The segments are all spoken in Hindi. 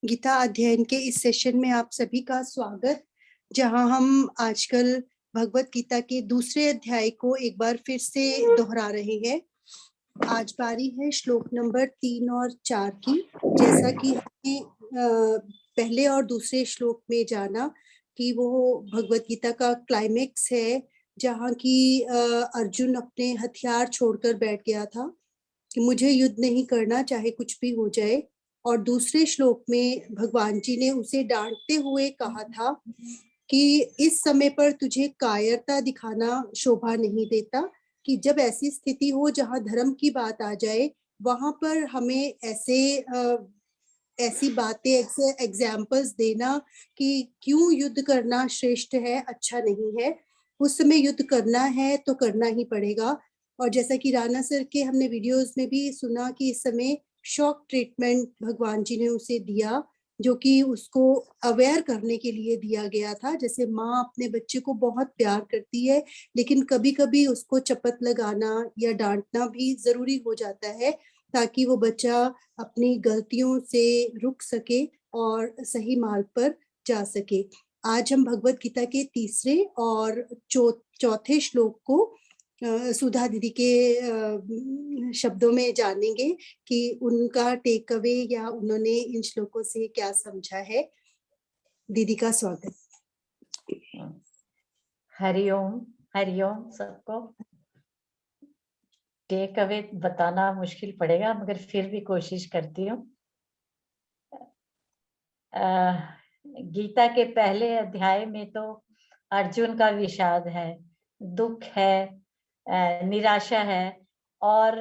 गीता अध्ययन के इस सेशन में आप सभी का स्वागत, जहां हम आजकल भगवत गीता के दूसरे अध्याय को एक बार फिर से दोहरा रहे हैं। आज बारी है श्लोक नंबर 3 और 4 की। जैसा कि हमने पहले और दूसरे श्लोक में जाना कि वो भगवत गीता का क्लाइमेक्स है, जहां की अर्जुन अपने हथियार छोड़कर बैठ गया था कि मुझे युद्ध नहीं करना, चाहे कुछ भी हो जाए। और दूसरे श्लोक में भगवान जी ने उसे डांटते हुए कहा था कि इस समय पर तुझे कायरता दिखाना शोभा नहीं देता, कि जब ऐसी स्थिति हो जहां धर्म की बात आ जाए, वहां पर हमें ऐसी बातें, एग्जाम्पल्स देना कि क्यों युद्ध करना श्रेष्ठ है, अच्छा नहीं है। उस समय युद्ध करना है तो करना ही पड़ेगा। और जैसा कि राणा सर के हमने वीडियोस में भी सुना कि इस समय शॉक ट्रीटमेंट भगवान जी ने उसे दिया, जो कि उसको अवेयर करने के लिए दिया गया था। जैसे माँ अपने बच्चे को बहुत प्यार करती है, लेकिन कभी कभी उसको चपत लगाना या डांटना भी जरूरी हो जाता है, ताकि वो बच्चा अपनी गलतियों से रुक सके और सही मार्ग पर जा सके। आज हम भगवत गीता के तीसरे और चौथे श्लोक को सुधा दीदी के शब्दों में जानेंगे कि उनका टेक अवे या उन्होंने इन श्लोकों से क्या समझा है। दीदी का स्वागत। हरिओम हरिओम सबको। टेक अवे बताना मुश्किल पड़ेगा, मगर फिर भी कोशिश करती हूँ। गीता के पहले अध्याय में तो अर्जुन का विषाद है, दुख है, निराशा है, और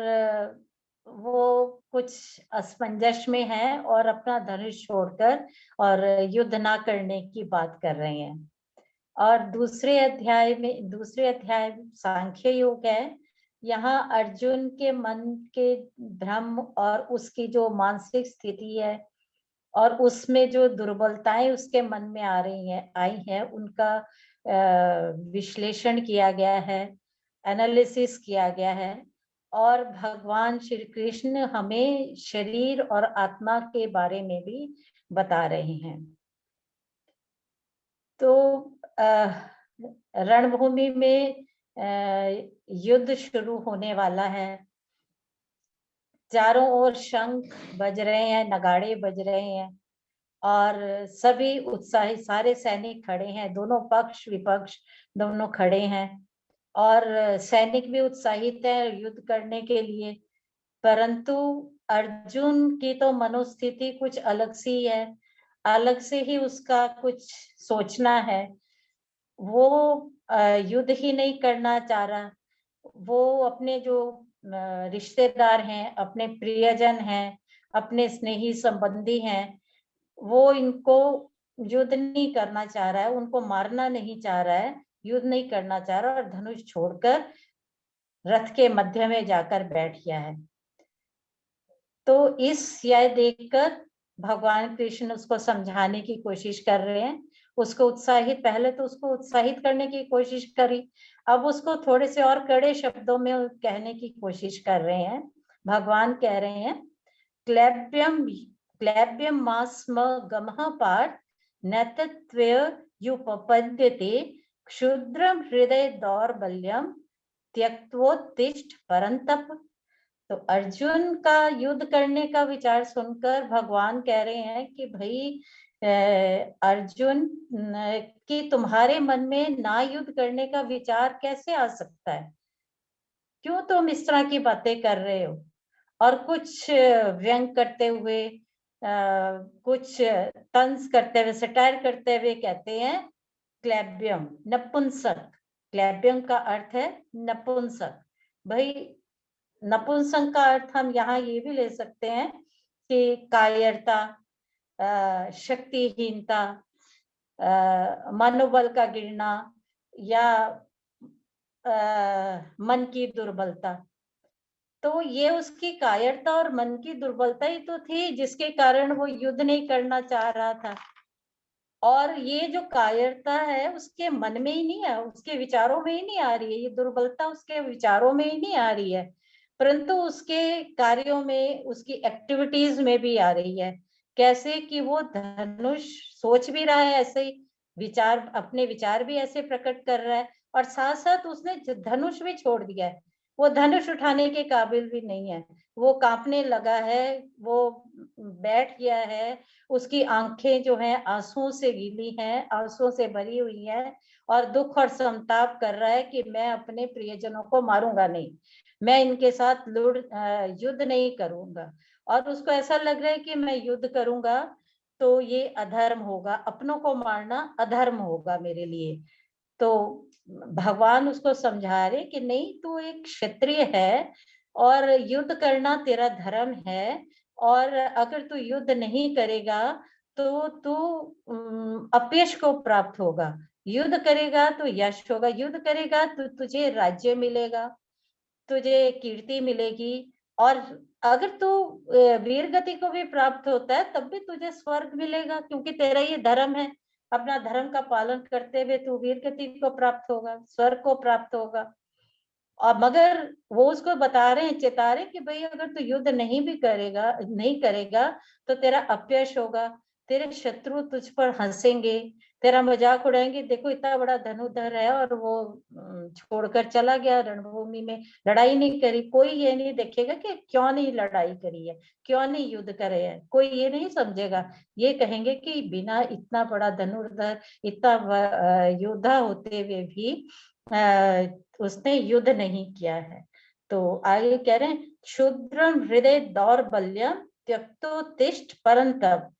वो कुछ असमंजस में है और अपना धनुष छोड़कर और युद्ध ना करने की बात कर रहे हैं। और दूसरे अध्याय सांख्य योग है। यहाँ अर्जुन के मन के भ्रम और उसकी जो मानसिक स्थिति है और उसमें जो दुर्बलताएं उसके मन में आई हैं, उनका विश्लेषण किया गया है, एनालिसिस किया गया है। और भगवान श्री कृष्ण हमें शरीर और आत्मा के बारे में भी बता रहे हैं। तो रणभूमि में युद्ध शुरू होने वाला है। चारों ओर शंख बज रहे हैं, नगाड़े बज रहे हैं और सभी उत्साही, सारे सैनिक खड़े हैं, दोनों पक्ष विपक्ष दोनों खड़े हैं और सैनिक भी उत्साहित है युद्ध करने के लिए। परंतु अर्जुन की तो मनोस्थिति कुछ अलग सी है, अलग से ही उसका कुछ सोचना है। वो युद्ध ही नहीं करना चाह रहा। वो अपने जो रिश्तेदार हैं, अपने प्रियजन हैं, अपने स्नेही संबंधी हैं, वो इनको युद्ध नहीं करना चाह रहा है, उनको मारना नहीं चाह रहा है, युद्ध नहीं करना चाह रहा और धनुष छोड़कर रथ के मध्य में जाकर बैठ गया है। तो यह देखकर भगवान कृष्ण उसको समझाने की कोशिश कर रहे हैं। पहले तो उसको उत्साहित करने की कोशिश करी, अब उसको थोड़े से और कड़े शब्दों में कहने की कोशिश कर रहे हैं। भगवान कह रहे हैं, क्लैब्यम मास्म गमः पार्थ नैतत्वयुपपद्यते क्षुद्रम हृदय दौर्बल्यम त्यक्त्वोत्तिष्ठ परंतप। तो अर्जुन का युद्ध करने का विचार सुनकर भगवान कह रहे हैं कि भाई अर्जुन, कि तुम्हारे मन में ना युद्ध करने का विचार कैसे आ सकता है? क्यों तुम इस तरह की बातें कर रहे हो? और कुछ व्यंग करते हुए, कुछ तंज करते हुए, सटायर करते हुए कहते हैं क्लैब्यम, नपुंसक। क्लैब्यम का अर्थ है नपुंसक। भाई नपुंसक का अर्थ हम यहाँ ये भी ले सकते हैं कि कायरता, शक्तिहीनता, मनोबल का गिरना या मन की दुर्बलता। तो ये उसकी कायरता और मन की दुर्बलता ही तो थी जिसके कारण वो युद्ध नहीं करना चाह रहा था। और ये जो कायरता है उसके मन में ही नहीं है, उसके विचारों में ही नहीं आ रही है। ये दुर्बलता उसके विचारों में ही नहीं आ रही है, परंतु उसके कार्यों में, उसकी एक्टिविटीज में भी आ रही है। कैसे कि वो धनुष सोच भी रहा है ऐसे ही, विचार अपने विचार भी ऐसे प्रकट कर रहा है, और साथ साथ उसने धनुष भी छोड़ दिया है। वो धनुष उठाने के काबिल भी नहीं है, वो कांपने लगा है, वो बैठ गया है, उसकी आंखें जो हैं आंसुओं से गीली हैं, आंसुओं से भरी हुई हैं, और दुख और संताप कर रहा है कि मैं अपने प्रियजनों को मारूंगा नहीं, मैं इनके साथ युद्ध नहीं करूंगा। और उसको ऐसा लग रहा है कि मैं युद्ध करूंगा तो ये अधर्म होगा, अपनों को मारना अधर्म होगा मेरे लिए। तो भगवान उसको समझा रहे कि नहीं, तू एक क्षत्रिय है और युद्ध करना तेरा धर्म है, और अगर तू युद्ध नहीं करेगा तो तू अपयश को प्राप्त होगा, युद्ध करेगा तो यश होगा, युद्ध करेगा तो तुझे राज्य मिलेगा, तुझे कीर्ति मिलेगी, और अगर तू वीर गति को भी प्राप्त होता है तब भी तुझे स्वर्ग मिलेगा, क्योंकि तेरा ये धर्म है, अपना धर्म का पालन करते हुए तू वीर गति को प्राप्त होगा, स्वर्ग को प्राप्त होगा। और मगर वो उसको बता रहे हैं, चेता रहे कि भाई अगर तू युद्ध नहीं करेगा तो तेरा अपयश होगा, तेरे शत्रु तुझ पर हंसेंगे, तेरा मजाक उड़ाएंगे, देखो इतना बड़ा धनुर्धर है और वो छोड़कर चला गया रणभूमि में, लड़ाई नहीं करी। कोई ये नहीं देखेगा कि क्यों नहीं लड़ाई करी है, क्यों नहीं युद्ध करे है, कोई ये नहीं समझेगा। ये कहेंगे कि बिना इतना बड़ा धनुर्धर, इतना योद्धा होते हुए भी उसने युद्ध नहीं किया है। तो आगे कह रहे हैं, क्षुद्रम हृदय दौर्बल्यम त्यक्तोत्तिष्ठ परंतप।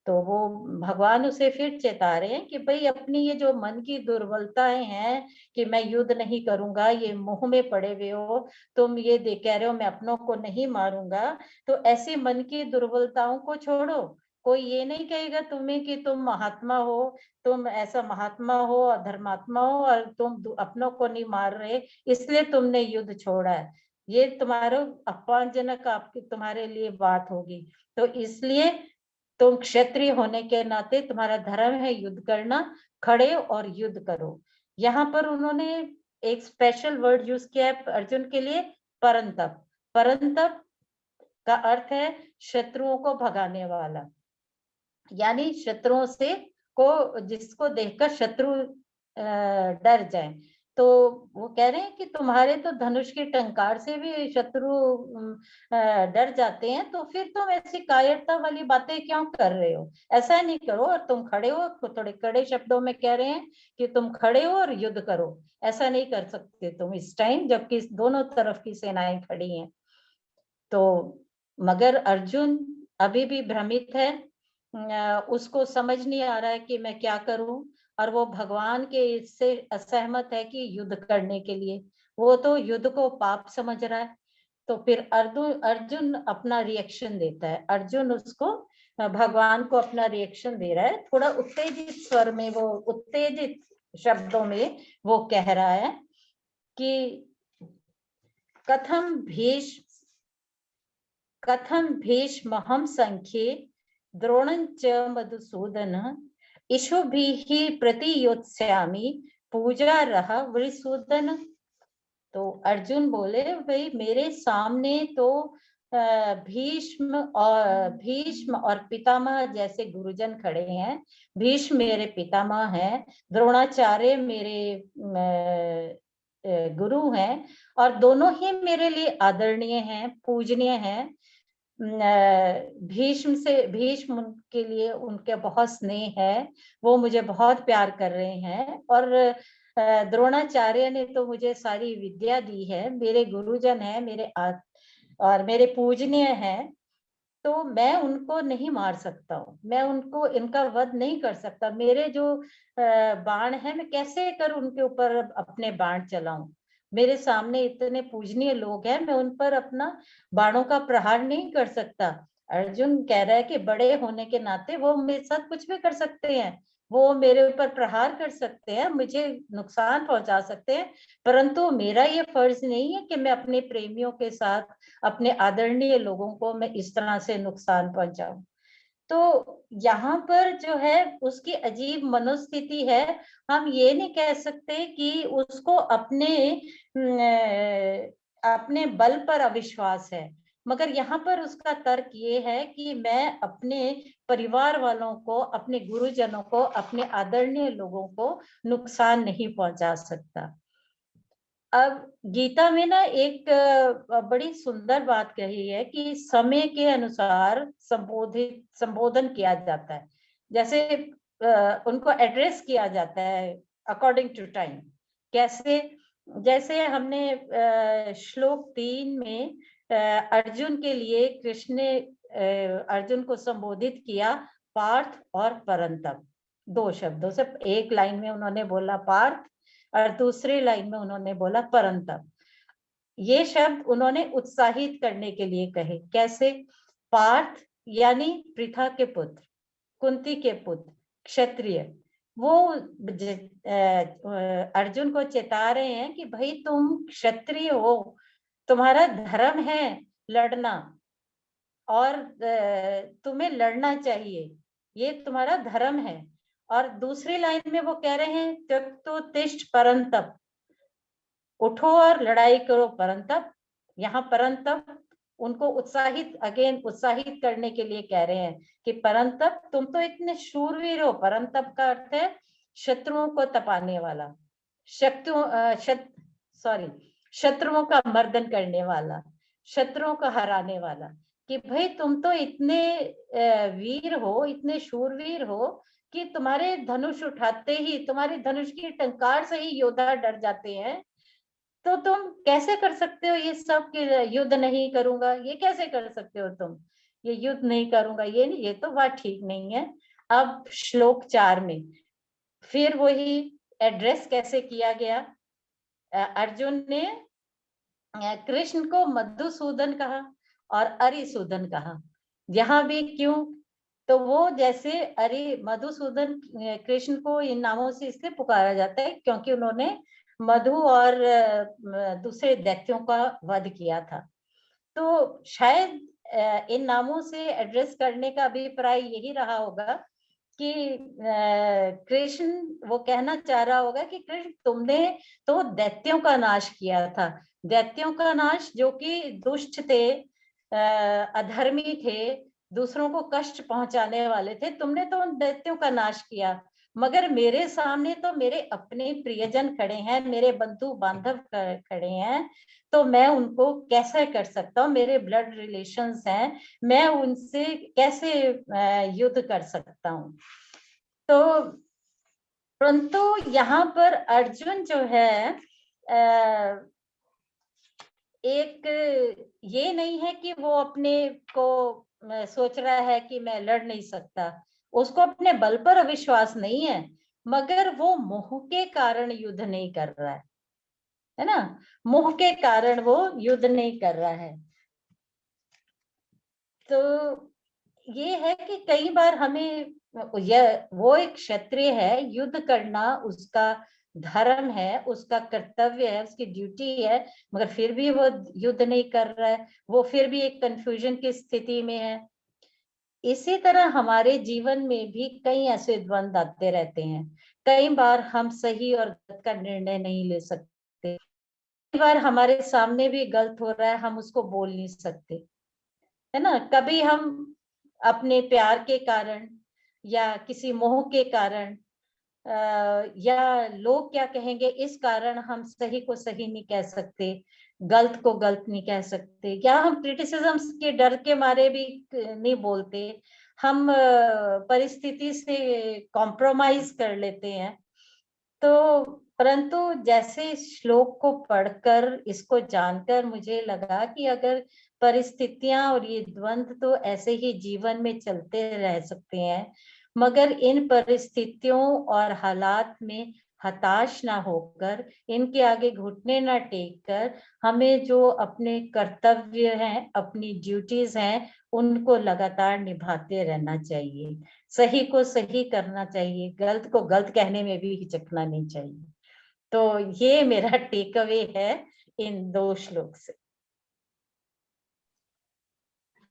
तो वो भगवान उसे फिर चेता रहे हैं कि भाई अपनी ये जो मन की दुर्बलताएं हैं कि मैं युद्ध नहीं करूंगा, ये मोह में पड़े हुए हो, तुम ये कह रहे हो मैं अपनों को नहीं मारूंगा, तो ऐसी मन की दुर्बलताओं को छोड़ो। कोई ये नहीं कहेगा तुम्हें कि तुम महात्मा हो, तुम ऐसा महात्मा हो और धर्मात्मा हो और तुम अपनों को नहीं मार रहे इसलिए तुमने युद्ध छोड़ा है, ये तुम्हारा अपमानजनक आपकी तुम्हारे लिए बात होगी। तो इसलिए तुम क्षत्रिय होने के नाते तुम्हारा धर्म है युद्ध करना, खड़े और युद्ध करो। यहाँ पर उन्होंने एक स्पेशल वर्ड यूज किया है अर्जुन के लिए, परंतप। परंतप का अर्थ है शत्रुओं को भगाने वाला, यानी शत्रुओं से को जिसको देखकर शत्रु डर जाए। तो वो कह रहे हैं कि तुम्हारे तो धनुष की टंकार से भी शत्रु डर जाते हैं, तो फिर तुम ऐसी कायरता वाली बातें क्यों कर रहे हो, ऐसा नहीं करो, और तुम खड़े हो, थोड़े कड़े शब्दों में कह रहे हैं कि तुम खड़े हो और युद्ध करो, ऐसा नहीं कर सकते तुम इस टाइम जबकि दोनों तरफ की सेनाएं खड़ी हैं। तो मगर अर्जुन अभी भी भ्रमित है, उसको समझ नहीं आ रहा है कि मैं क्या करूं, और वो भगवान के इससे असहमत है कि युद्ध करने के लिए, वो तो युद्ध को पाप समझ रहा है। तो फिर अर्जुन अपना रिएक्शन देता है, अर्जुन उसको भगवान को अपना रिएक्शन दे रहा है, थोड़ा उत्तेजित स्वर में, वो उत्तेजित शब्दों में वो कह रहा है कि कथम भीष्महं संख्ये द्रोणञ्च मधुसूदन इषुभिः प्रतियोत्स्यामि पूजारः वृषूदन। तो अर्जुन बोले भाई मेरे सामने तो भीष्म और पितामह जैसे गुरुजन खड़े हैं, भीष्म मेरे पितामह हैं, द्रोणाचार्य मेरे गुरु हैं, और दोनों ही मेरे लिए आदरणीय हैं, पूजनीय हैं। भीष्म के लिए उनके बहुत स्नेह है, वो मुझे बहुत प्यार कर रहे हैं, और द्रोणाचार्य ने तो मुझे सारी विद्या दी है, मेरे गुरुजन हैं, और मेरे पूजनीय हैं, तो मैं उनको नहीं मार सकता हूँ, मैं उनको इनका वध नहीं कर सकता, मेरे जो बाण है मैं कैसे कर उनके ऊपर अपने बाण चलाऊं, मेरे सामने इतने पूजनीय लोग हैं, मैं उन पर अपना बाणों का प्रहार नहीं कर सकता। अर्जुन कह रहा है कि बड़े होने के नाते वो मेरे साथ कुछ भी कर सकते हैं, वो मेरे ऊपर प्रहार कर सकते हैं, मुझे नुकसान पहुंचा सकते हैं, परंतु मेरा ये फर्ज नहीं है कि मैं अपने प्रेमियों के साथ, अपने आदरणीय लोगों को मैं इस तरह से नुकसान पहुंचाऊं। तो यहाँ पर जो है उसकी अजीब मनोस्थिति है, हम ये नहीं कह सकते कि उसको अपने बल पर अविश्वास है, मगर यहाँ पर उसका तर्क ये है कि मैं अपने परिवार वालों को, अपने गुरुजनों को, अपने आदरणीय लोगों को नुकसान नहीं पहुंचा सकता। अब गीता में ना एक बड़ी सुंदर बात कही है कि समय के अनुसार संबोधन किया जाता है। जैसे उनको एड्रेस किया जाता है अकॉर्डिंग टू टाइम। कैसे? जैसे हमने श्लोक 3 में अर्जुन के लिए कृष्ण ने अर्जुन को संबोधित किया पार्थ और परंतप, 2 शब्दों से। एक लाइन में उन्होंने बोला पार्थ और दूसरी लाइन में उन्होंने बोला परंतप। ये शब्द उन्होंने उत्साहित करने के लिए कहे। कैसे? पार्थ यानी पृथा के पुत्र, कुंती के पुत्र, क्षत्रिय। वो अर्जुन को चेता रहे हैं कि भाई तुम क्षत्रिय हो, तुम्हारा धर्म है लड़ना और तुम्हें लड़ना चाहिए, ये तुम्हारा धर्म है। और दूसरी लाइन में वो कह रहे हैं त्यक्तोत्तिष्ठ परंतप, उठो और लड़ाई करो परंतप। यहाँ परंतप उनको उत्साहित करने के लिए कह रहे हैं कि परंतप तुम तो इतने शूरवीर हो। परंतप का अर्थ है शत्रुओं को तपाने वाला, शत्रुओं का मर्दन करने वाला, शत्रुओं को हराने वाला। कि भाई तुम तो इतने वीर हो, इतने शूरवीर हो कि तुम्हारे धनुष उठाते ही, तुम्हारे धनुष की टंकार से ही योद्धा डर जाते हैं। तो तुम कैसे कर सकते हो ये सब कि युद्ध नहीं करूंगा? ये कैसे कर सकते हो तुम? ये युद्ध नहीं करूंगा, ये नहीं, ये तो बात ठीक नहीं है। अब श्लोक 4 में फिर वही एड्रेस कैसे किया गया। अर्जुन ने कृष्ण को मधुसूदन कहा और अरिसूदन कहा। यहाँ भी क्यों? तो वो जैसे मधुसूदन, कृष्ण को इन नामों से इसलिए पुकारा जाता है क्योंकि उन्होंने मधु और दूसरे दैत्यों का वध किया था। तो शायद इन नामों से एड्रेस करने का अभिप्राय यही रहा होगा कि कृष्ण वो कहना चाह रहा होगा कि कृष्ण तुमने तो दैत्यों का नाश किया था, दैत्यों का नाश जो कि दुष्ट थे, अधर्मी थे, दूसरों को कष्ट पहुंचाने वाले थे, तुमने तो उन दैत्यों का नाश किया। मगर मेरे सामने तो मेरे अपने प्रियजन खड़े हैं, मेरे बंधु बांधव खड़े हैं, तो मैं उनको कैसे कर सकता हूँ? मेरे ब्लड रिलेशंस हैं, मैं उनसे कैसे युद्ध कर सकता हूँ? तो परंतु यहाँ पर अर्जुन जो है एक ये नहीं है कि वो अपने को सोच रहा है कि मैं लड़ नहीं सकता, उसको अपने बल पर अविश्वास नहीं है, मगर वो मोह के कारण युद्ध नहीं कर रहा है ना? मोह के कारण वो युद्ध नहीं कर रहा है। तो ये है कि कई बार हमें वो एक क्षत्रिय है, युद्ध करना उसका धर्म है, उसका कर्तव्य है, उसकी ड्यूटी है, मगर फिर भी वो युद्ध नहीं कर रहा है, वो फिर भी एक कंफ्यूजन की स्थिति में है। इसी तरह हमारे जीवन में भी कई ऐसे द्वंद आते रहते हैं। कई बार हम सही और गलत का निर्णय नहीं ले सकते, कई बार हमारे सामने भी गलत हो रहा है, हम उसको बोल नहीं सकते, है ना? कभी हम अपने प्यार के कारण या किसी मोह के कारण या लोग क्या कहेंगे इस कारण हम सही को सही नहीं कह सकते, गलत को गलत नहीं कह सकते, या हम क्रिटिसिज्म के डर के मारे भी नहीं बोलते, हम परिस्थिति से कॉम्प्रोमाइज कर लेते हैं। तो परंतु जैसे इस श्लोक को पढ़कर, इसको जानकर मुझे लगा कि अगर परिस्थितियां और ये द्वंद तो ऐसे ही जीवन में चलते रह सकते हैं, मगर इन परिस्थितियों और हालात में हताश ना होकर, इनके आगे घुटने ना टेक कर, हमें जो अपने कर्तव्य हैं, अपनी ड्यूटीज हैं, उनको लगातार निभाते रहना चाहिए। सही को सही करना चाहिए, गलत को गलत कहने में भी हिचकना नहीं चाहिए। तो ये मेरा टेक अवे है इन 2 श्लोक से।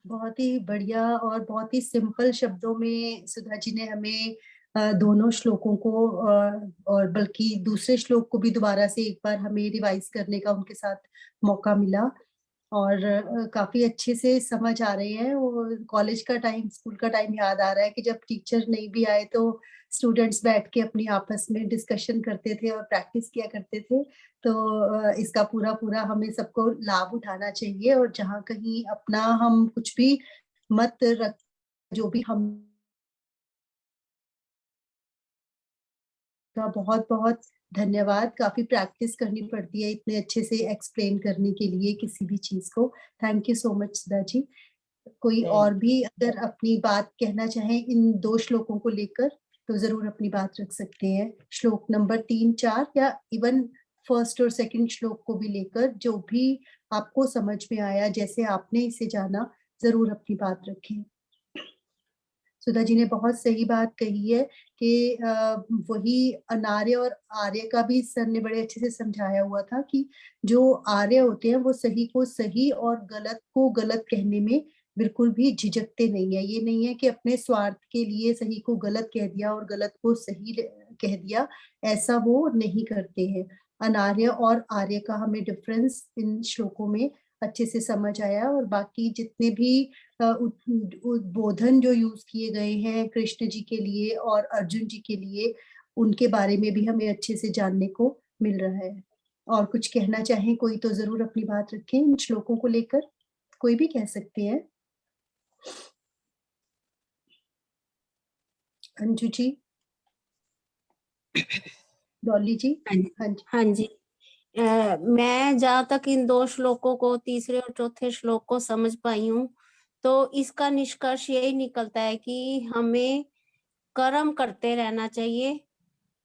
बहुत ही बढ़िया और बहुत ही सिंपल शब्दों में सुधा जी ने हमें दोनों श्लोकों को और बल्कि दूसरे श्लोक को भी दोबारा से एक बार हमें रिवाइज करने का उनके साथ मौका मिला। और काफी अच्छे से समझ आ रही है। और कॉलेज का टाइम, स्कूल का टाइम याद आ रहा है कि जब टीचर नहीं भी आए तो स्टूडेंट्स बैठ के अपनी आपस में डिस्कशन करते थे और प्रैक्टिस किया करते थे। तो इसका पूरा पूरा हमें सबको लाभ उठाना चाहिए, और जहाँ कहीं अपना हम कुछ भी मत रख, जो भी हम का बहुत बहुत धन्यवाद। काफी प्रैक्टिस करनी पड़ती है इतने अच्छे से एक्सप्लेन करने के लिए किसी भी चीज को। Thank you so much Sudha ji. कोई और भी अगर अपनी बात कहना चाहे इन 2 श्लोकों को लेकर तो जरूर अपनी बात रख सकते हैं। श्लोक नंबर 3, 4 या इवन फर्स्ट और सेकंड श्लोक को भी लेकर, जो भी आपको समझ में आया, जैसे आपने इसे जाना, जरूर अपनी बात रखें। सुधा जी ने बहुत सही बात कही है कि वही अनार्य और आर्य का भी सर ने बड़े अच्छे से समझाया हुआ था कि जो आर्य होते हैं वो सही को सही और गलत को गलत कहने में बिल्कुल भी झिझकते नहीं है। ये नहीं है कि अपने स्वार्थ के लिए सही को गलत कह दिया और गलत को सही कह दिया, ऐसा वो नहीं करते हैं। अनार्य और आर्य का हमें डिफरेंस इन श्लोकों में अच्छे से समझ आया। और बाकी जितने भी उद्बोधन जो यूज किए गए हैं कृष्ण जी के लिए और अर्जुन जी के लिए, उनके बारे में भी हमें अच्छे से जानने को मिल रहा है। और कुछ कहना चाहें कोई तो जरूर अपनी बात रखें इन श्लोकों को लेकर, कोई भी कह सकते हैं। अंजू जी, डॉली जी। हाँ जी। हाँ जी। मैं जहाँ तक इन 2 श्लोकों को, तीसरे और चौथे श्लोक को समझ पाई हूँ, तो इसका निष्कर्ष यही निकलता है कि हमें कर्म करते रहना चाहिए।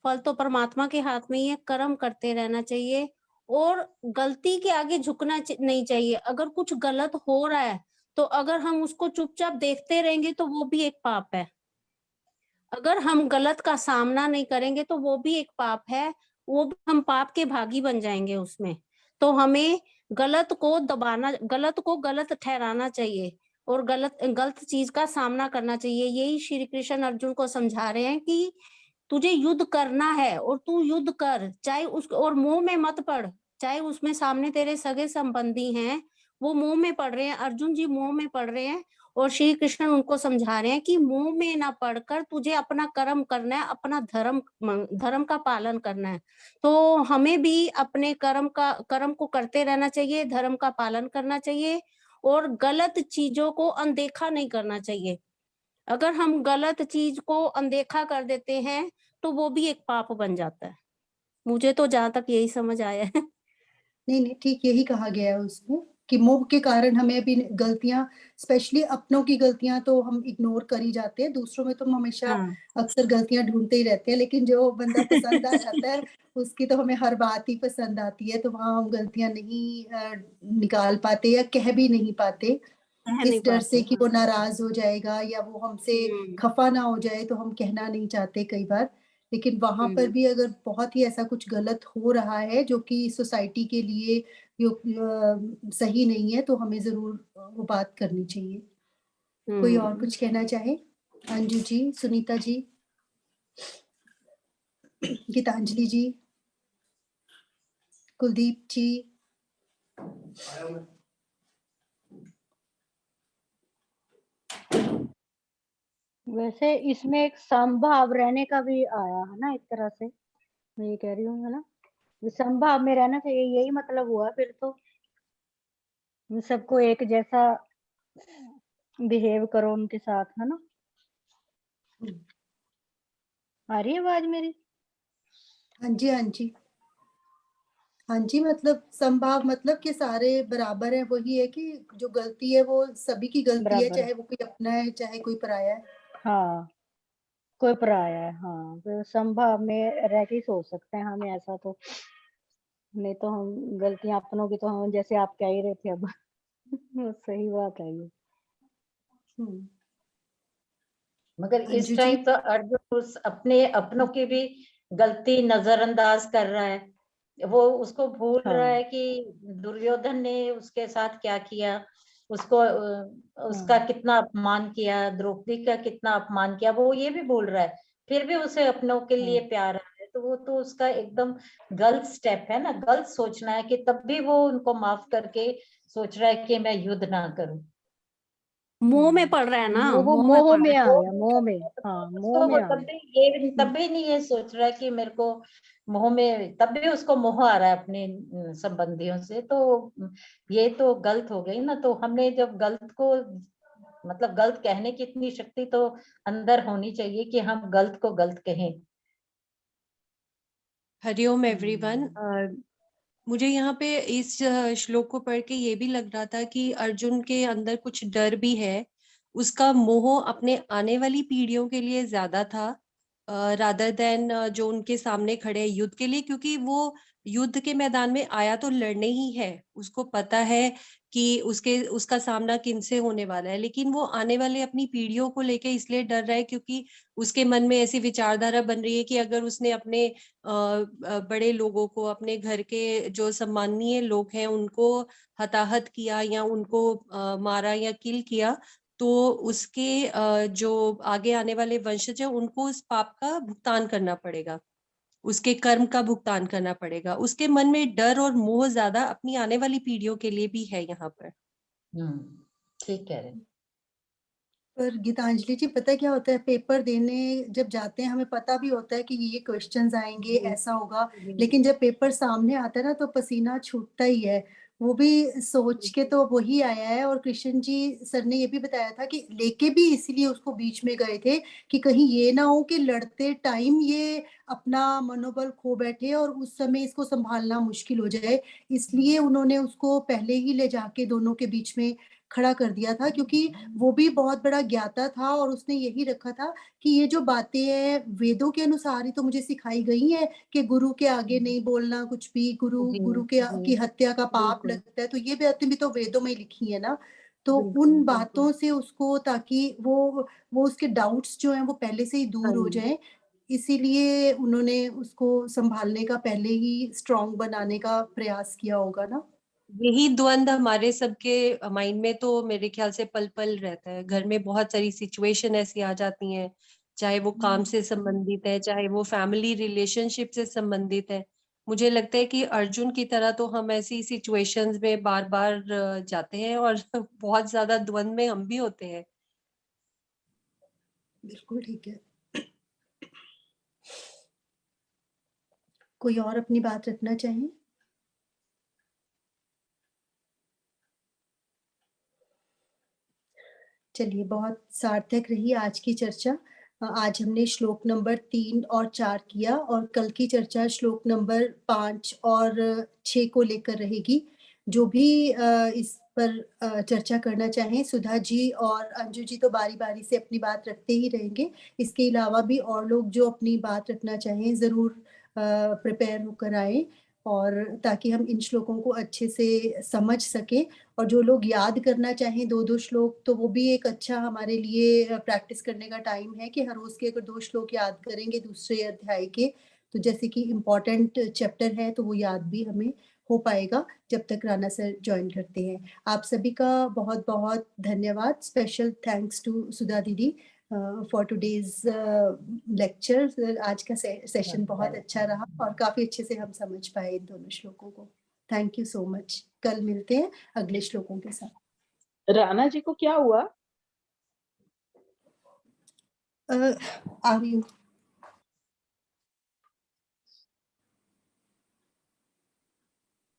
फल तो परमात्मा के हाथ में ही है, कर्म करते रहना चाहिए और गलती के आगे झुकना नहीं चाहिए। अगर कुछ गलत हो रहा है तो अगर हम उसको चुपचाप देखते रहेंगे तो वो भी एक पाप है। अगर हम गलत का सामना नहीं करेंगे तो वो भी एक पाप है, वो भी हम पाप के भागी बन जाएंगे उसमें। तो हमें गलत को दबाना, गलत को गलत ठहराना चाहिए और गलत चीज का सामना करना चाहिए। यही श्री कृष्ण अर्जुन को समझा रहे हैं कि तुझे युद्ध करना है और तू युद्ध कर, चाहे उस और मुंह में मत पड़, चाहे उसमें सामने तेरे सगे संबंधी हैं, वो मुंह में पड़ रहे हैं, अर्जुन जी मुंह में पड़ रहे हैं, और श्री कृष्ण उनको समझा रहे हैं कि मुंह में ना पड़कर तुझे अपना कर्म करना है, अपना धर्म का पालन करना है। तो हमें भी अपने कर्म को करते रहना चाहिए, धर्म का पालन करना चाहिए और गलत चीजों को अनदेखा नहीं करना चाहिए। अगर हम गलत चीज को अनदेखा कर देते हैं तो वो भी एक पाप बन जाता है। मुझे तो जहां तक यही समझ आया है। नहीं नहीं, ठीक यही कहा गया है उसमें कि मोह के कारण हमें अभी गलतियां, स्पेशली अपनों की गलतियां तो हम इग्नोर कर ही जाते हैं, दूसरों में तो हम हमेशा हाँ। अक्सर गलतियां ढूंढते ही रहते हैं, लेकिन जो बंदा पसंद आ जाता है उसकी तो हमें हर बात ही पसंद आती है, तो वहां हम गलतियां नहीं निकाल पाते या कह भी नहीं पाते, इस डर से कि वो नाराज हो जाएगा या वो हमसे खफा ना हो जाए, तो हम कहना नहीं चाहते कई बार। लेकिन वहां पर भी अगर बहुत ही ऐसा कुछ गलत हो रहा है जो कि सोसाइटी के लिए सही नहीं है, तो हमें जरूर वो बात करनी चाहिए। कोई और कुछ कहना चाहे? अंजू जी, सुनीता जी, गीतांजलि जी, कुलदीप जी। वैसे इसमें एक समभाव रहने का भी आया है ना, एक तरह से मैं ये कह रही हूँ, है ना, समभाव में रहना चाहिए, यही मतलब हुआ फिर तो। सबको एक जैसा बिहेव करो उनके साथ, है ना। आ रही है आवाज मेरी? हाँ जी, हाँ जी, हाँ जी, मतलब संभाव मतलब कि सारे बराबर है, वही है कि जो गलती है वो सभी की गलती है, चाहे वो कोई अपना है चाहे कोई पराया है। हाँ, कोई पराया है। हाँ, तो संभाव में रह के सोच सकते हैं हम ऐसा, तो नहीं तो हम गलतियां अपनों की तो हम जैसे आप कह ही रहे थे अब सही बात है ये। मगर इस अंजू जी। टाइम तो अर्जुन उस अपने अपनों की भी गलती नजरअंदाज कर रहा है, वो उसको भूल रहा है कि दुर्योधन ने उसके साथ क्या किया, उसको उसका कितना अपमान किया, द्रौपदी का कितना अपमान किया, वो ये भी भूल रहा है, फिर भी उसे अपनों के लिए प्यार है। तो वो तो उसका एकदम गलत स्टेप है ना, गलत सोचना है कि तब भी वो उनको माफ करके सोच रहा है कि मैं युद्ध ना करूं। मोह में पड़ रहा है ना, वो मोह में मोह पड़ में रहा है। आ गया, मोह में, हाँ मोह तो में वो आ तब गया। भी तब भी नहीं ये सोच रहा है कि मेरे को मोह में, तब भी उसको मोह आ रहा है अपने संबंधियों से, तो ये तो गलत हो गई ना। तो हमने जब गलत को, मतलब गलत कहने की इतनी शक्ति तो अंदर होनी चाहिए कि हम गलत को गलत कहें। हरिओम एवरीवन। मुझे यहाँ पे इस श्लोक को पढ़ के ये भी लग रहा था कि अर्जुन के अंदर कुछ डर भी है। उसका मोह अपने आने वाली पीढ़ियों के लिए ज्यादा था रादर देन जो उनके सामने खड़े हैं युद्ध के लिए, क्योंकि वो युद्ध के मैदान में आया तो लड़ने ही है। उसको पता है कि उसका सामना किनसे होने वाला है, लेकिन वो आने वाले अपनी पीढ़ियों को लेके इसलिए डर रहा है क्योंकि उसके मन में ऐसी विचारधारा बन रही है कि अगर उसने अपने बड़े लोगों को, अपने घर के जो सम्माननीय लोग हैं उनको हताहत किया या उनको मारा या किल किया, तो उसके जो आगे आने वाले वंशज हैं उनको उस पाप का भुगतान करना पड़ेगा, उसके कर्म का भुगतान करना पड़ेगा। उसके मन में डर और मोह ज्यादा अपनी आने वाली पीढ़ियों के लिए भी है यहाँ पर। ठीक कह रहे हैं। पर गीतांजलि जी, पता है क्या होता है, पेपर देने जब जाते हैं हमें पता भी होता है कि ये क्वेश्चंस आएंगे, ऐसा होगा, लेकिन जब पेपर सामने आता है ना तो पसीना छूटता ही है। वो भी सोच के तो वही आया है। और कृष्ण जी सर ने ये भी बताया था कि लेके भी इसीलिए उसको बीच में गए थे कि कहीं ये ना हो कि लड़ते टाइम ये अपना मनोबल खो बैठे और उस समय इसको संभालना मुश्किल हो जाए। इसलिए उन्होंने उसको पहले ही ले जाके दोनों के बीच में खड़ा कर दिया था, क्योंकि वो भी बहुत बड़ा ज्ञाता था और उसने यही रखा था कि ये जो बातें हैं वेदों के अनुसार ही तो मुझे सिखाई गई हैं कि गुरु के आगे नहीं बोलना कुछ भी, गुरु के की हत्या का पाप बिल्कुल। लगता है। तो ये बातें भी तो वेदों में ही लिखी है ना। तो बिल्कुल, उन बिल्कुल। बातों से उसको, ताकि वो उसके डाउट्स जो हैं वो पहले से ही दूर हो हाँ जी। जाएं, इसीलिए उन्होंने उसको संभालने का, पहले ही स्ट्रांग बनाने का प्रयास किया होगा ना। यही द्वंद हमारे सबके माइंड में तो मेरे ख्याल से पल पल रहता है। घर में बहुत सारी सिचुएशन ऐसी आ जाती हैं, चाहे वो काम से संबंधित है, चाहे वो फैमिली रिलेशनशिप से संबंधित है। मुझे लगता है कि अर्जुन की तरह तो हम ऐसी सिचुएशंस में बार बार जाते हैं और बहुत ज्यादा द्वंद में हम भी होते हैं। बिल्कुल ठीक है। कोई और अपनी बात रखना चाहें? चलिए, बहुत सार्थक रही आज की चर्चा। आज हमने श्लोक नंबर 3 और 4 किया और कल की चर्चा श्लोक नंबर 5 और 6 को लेकर रहेगी। जो भी इस पर चर्चा करना चाहें, सुधा जी और अंजू जी तो बारी-बारी से अपनी बात रखते ही रहेंगे। इसके अलावा भी और लोग जो अपनी बात रखना चाहें ज़रूर प्रिपेयर होकर आएँ, और ताकि हम इन श्लोकों को अच्छे से समझ सकें। और जो लोग याद करना चाहें 2-2 श्लोक, तो वो भी एक अच्छा हमारे लिए प्रैक्टिस करने का टाइम है कि हर रोज़ के अगर 2 श्लोक याद करेंगे दूसरे अध्याय के, तो जैसे कि इम्पोर्टेंट चैप्टर है तो वो याद भी हमें हो पाएगा जब तक राणा सर जॉइन करते हैं। आप सभी का बहुत-बहुत धन्यवाद। स्पेशल थैंक्स टू सुधा दीदी फॉर टुडेज़ लेक्चर। आज का सेशन बहुत अच्छा रहा और काफ़ी अच्छे से हम समझ पाए इन दोनों श्लोकों को। Thank you so much. कल मिलते हैं अगले श्लोकों के साथ। राणा जी को क्या हुआ? आ रही हूँ।